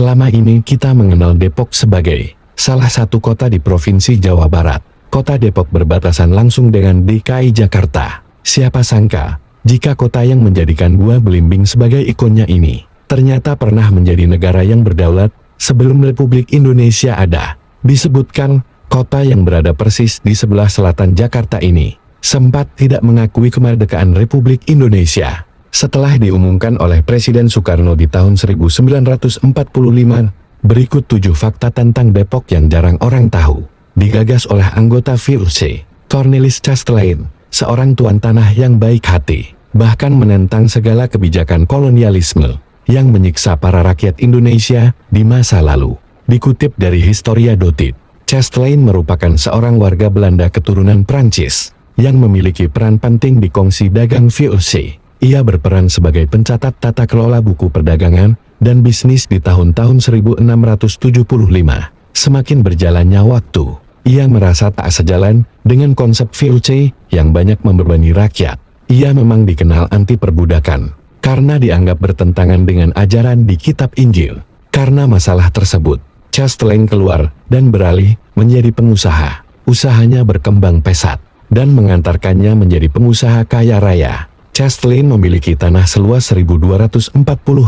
Selama ini kita mengenal Depok sebagai salah satu kota di Provinsi Jawa Barat. Kota Depok berbatasan langsung dengan DKI Jakarta. Siapa sangka, jika kota yang menjadikan Gua Belimbing sebagai ikonnya ini, ternyata pernah menjadi negara yang berdaulat sebelum Republik Indonesia ada. Disebutkan, kota yang berada persis di sebelah selatan Jakarta ini sempat tidak mengakui kemerdekaan Republik Indonesia. Setelah diumumkan oleh Presiden Soekarno di tahun 1945, berikut 7 fakta tentang Depok yang jarang orang tahu. Digagas oleh anggota VOC, Cornelis Chastelain, seorang tuan tanah yang baik hati, bahkan menentang segala kebijakan kolonialisme yang menyiksa para rakyat Indonesia di masa lalu. Dikutip dari Historia.it, Chastelain merupakan seorang warga Belanda keturunan Prancis yang memiliki peran penting di kongsi dagang VOC. Ia berperan sebagai pencatat tata kelola buku perdagangan dan bisnis di tahun-tahun 1675. Semakin berjalannya waktu, ia merasa tak sejalan dengan konsep VOC yang banyak membebani rakyat. Ia memang dikenal anti perbudakan karena dianggap bertentangan dengan ajaran di Kitab Injil. Karena masalah tersebut, Chastelain keluar dan beralih menjadi pengusaha. Usahanya berkembang pesat dan mengantarkannya menjadi pengusaha kaya raya. Chastelain memiliki tanah seluas 1.240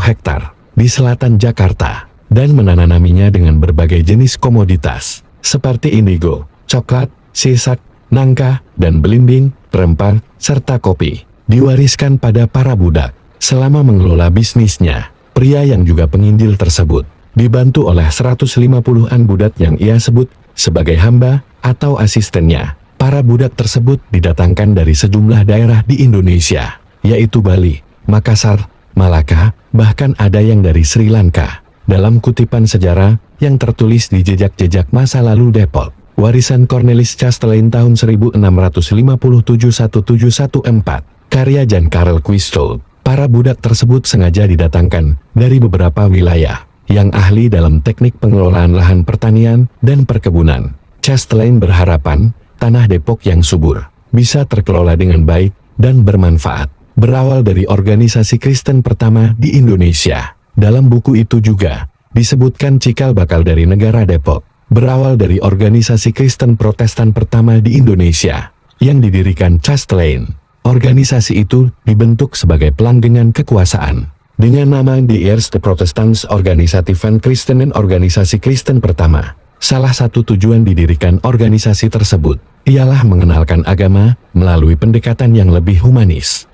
hektar di selatan Jakarta dan menanaminya dengan berbagai jenis komoditas seperti indigo, coklat, sisak, nangka, dan belimbing, rempah, serta kopi. Diwariskan pada para budak. Selama mengelola bisnisnya, pria yang juga penginjil tersebut dibantu oleh 150-an budak yang ia sebut sebagai hamba atau asistennya. Para budak tersebut didatangkan dari sejumlah daerah di Indonesia, yaitu Bali, Makassar, Malaka, bahkan ada yang dari Sri Lanka. Dalam kutipan sejarah yang tertulis di jejak-jejak masa lalu Depok, warisan Cornelis Chastelain tahun 1657-1714, karya Jan Karel Quistel, para budak tersebut sengaja didatangkan dari beberapa wilayah yang ahli dalam teknik pengelolaan lahan pertanian dan perkebunan. Chastelain berharapan tanah Depok yang subur bisa terkelola dengan baik dan bermanfaat. Berawal dari organisasi Kristen pertama di Indonesia. Dalam buku itu juga disebutkan cikal bakal dari negara Depok berawal dari organisasi Kristen Protestan pertama di Indonesia yang didirikan Chastelain. Organisasi itu dibentuk sebagai pelanggengan kekuasaan dengan nama Die Eerste Protestants Organisatieven Christenen, organisasi Kristen pertama. Salah satu tujuan didirikan organisasi tersebut ialah mengenalkan agama melalui pendekatan yang lebih humanis.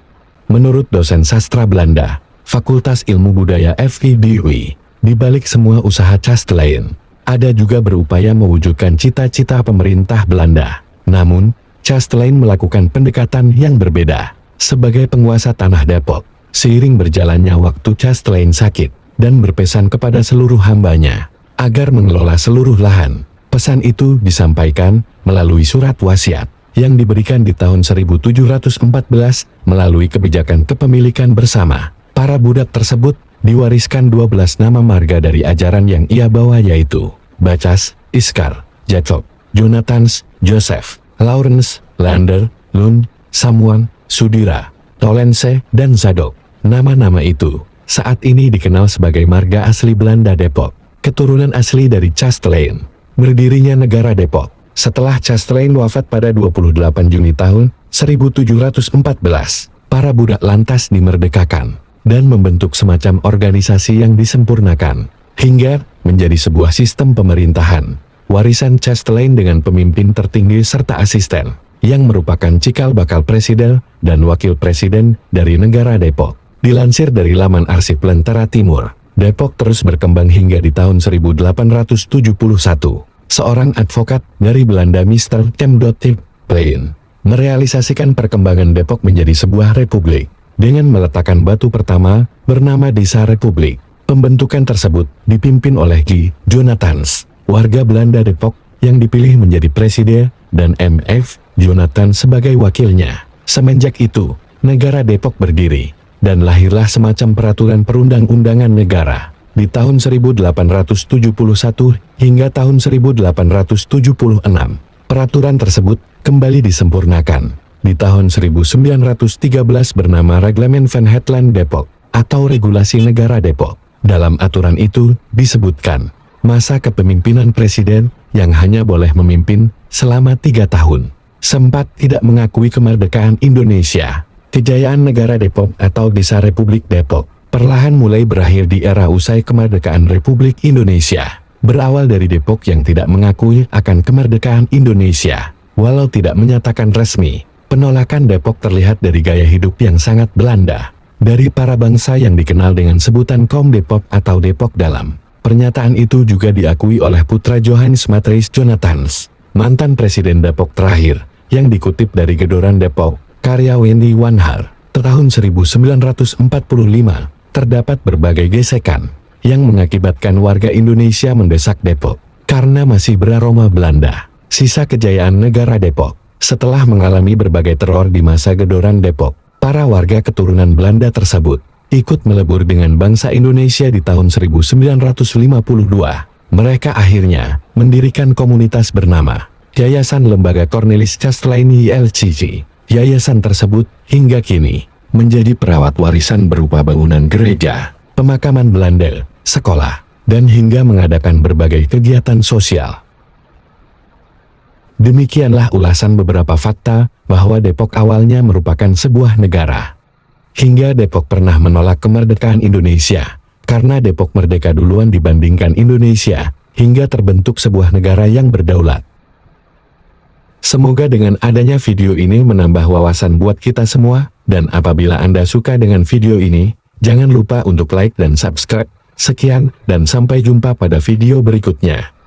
Menurut dosen sastra Belanda, Fakultas Ilmu Budaya FIDUI, di balik semua usaha Chastelain, ada juga berupaya mewujudkan cita-cita pemerintah Belanda. Namun, Chastelain melakukan pendekatan yang berbeda. Sebagai penguasa tanah Depok, seiring berjalannya waktu Chastelain sakit dan berpesan kepada seluruh hambanya agar mengelola seluruh lahan. Pesan itu disampaikan melalui surat wasiat yang diberikan di tahun 1714 melalui kebijakan kepemilikan bersama. Para budak tersebut diwariskan 12 nama marga dari ajaran yang ia bawa, yaitu Bacas, Iskar, Jacob, Jonathans, Joseph, Lawrence, Lander, Lund, Samuan, Sudira, Tolense, dan Zadok. Nama-nama itu saat ini dikenal sebagai marga asli Belanda Depok. Keturunan asli dari Chastelain. Berdirinya negara Depok setelah Chastelain wafat pada 28 Juni tahun 1714. Para budak lantas dimerdekakan dan membentuk semacam organisasi yang disempurnakan hingga menjadi sebuah sistem pemerintahan. Warisan Chastelain dengan pemimpin tertinggi serta asisten yang merupakan cikal bakal presiden dan wakil presiden dari negara Depok. Dilansir dari laman Arsip Lentera Timur, Depok terus berkembang hingga di tahun 1871. Seorang advokat dari Belanda, Mr. Plein, merealisasikan perkembangan Depok menjadi sebuah republik dengan meletakkan batu pertama bernama Desa Republik. Pembentukan tersebut dipimpin oleh Guy Jonathans, warga Belanda Depok yang dipilih menjadi presiden dan M.F. Jonathan sebagai wakilnya. Semenjak itu, negara Depok berdiri dan lahirlah semacam peraturan perundang-undangan negara di tahun 1871 hingga tahun 1876. Peraturan tersebut kembali disempurnakan di tahun 1913 bernama Reglement van Hetland Depok atau Regulasi Negara Depok. Dalam aturan itu disebutkan, masa kepemimpinan presiden yang hanya boleh memimpin selama 3 tahun. Sempat tidak mengakui kemerdekaan Indonesia. Kejayaan negara Depok atau Desa Republik Depok perlahan mulai berakhir di era usai kemerdekaan Republik Indonesia. Berawal dari Depok yang tidak mengakui akan kemerdekaan Indonesia. Walau tidak menyatakan resmi, penolakan Depok terlihat dari gaya hidup yang sangat Belanda. Dari para bangsa yang dikenal dengan sebutan kaum Depok atau Depok Dalam. Pernyataan itu juga diakui oleh putra Johannes Matthijs Jonathans, mantan presiden Depok terakhir, yang dikutip dari Gedoran Depok, karya Wendy Wanhar, tahun 1945, terdapat berbagai gesekan yang mengakibatkan warga Indonesia mendesak Depok karena masih beraroma Belanda. Sisa kejayaan negara Depok setelah mengalami berbagai teror di masa Gedoran Depok, para warga keturunan Belanda tersebut ikut melebur dengan bangsa Indonesia di tahun 1952. Mereka akhirnya mendirikan komunitas bernama Yayasan Lembaga Cornelis Castellani LCC. Yayasan tersebut hingga kini menjadi perawat warisan berupa bangunan gereja, pemakaman Belanda, sekolah, dan hingga mengadakan berbagai kegiatan sosial. Demikianlah ulasan beberapa fakta bahwa Depok awalnya merupakan sebuah negara. Hingga Depok pernah menolak kemerdekaan Indonesia, karena Depok merdeka duluan dibandingkan Indonesia, hingga terbentuk sebuah negara yang berdaulat. Semoga dengan adanya video ini menambah wawasan buat kita semua, dan apabila Anda suka dengan video ini, jangan lupa untuk like dan subscribe. Sekian, dan sampai jumpa pada video berikutnya.